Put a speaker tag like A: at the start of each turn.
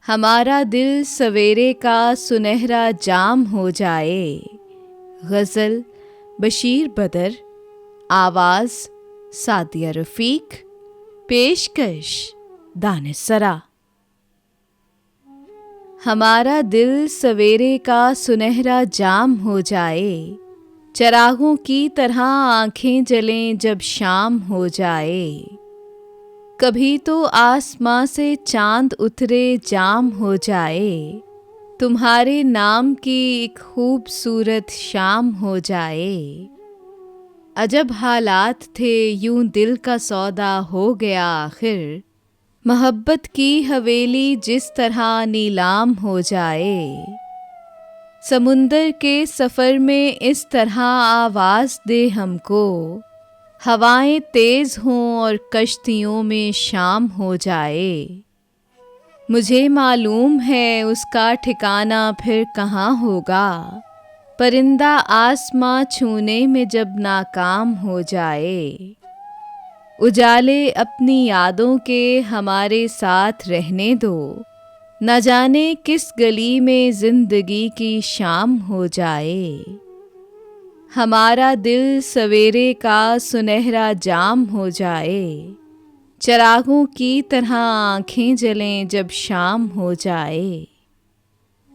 A: हमारा दिल सवेरे का सुनहरा जाम हो जाए। गज़ल बशीर बदर, आवाज़ सादिया रफ़ीक, पेशकश दानिशसरा। हमारा दिल सवेरे का सुनहरा जाम हो जाए, चरागों की तरह आँखें जलें जब शाम हो जाए। कभी तो आसमां से चांद उतरे जाम हो जाए, तुम्हारे नाम की एक खूबसूरत शाम हो जाए। अजब हालात थे यूं दिल का सौदा हो गया आखिर, मोहब्बत की हवेली जिस तरह नीलाम हो जाए। समुंदर के सफ़र में इस तरह आवाज़ दे हमको, हवाएं तेज़ हों और कश्तियों में शाम हो जाए। मुझे मालूम है उसका ठिकाना फिर कहाँ होगा, परिंदा आसमां छूने में जब नाकाम हो जाए। उजाले अपनी यादों के हमारे साथ रहने दो, न जाने किस गली में ज़िंदगी की शाम हो जाए। हमारा दिल सवेरे का सुनहरा जाम हो जाए, चरागों की तरह आँखें जलें जब शाम हो जाए।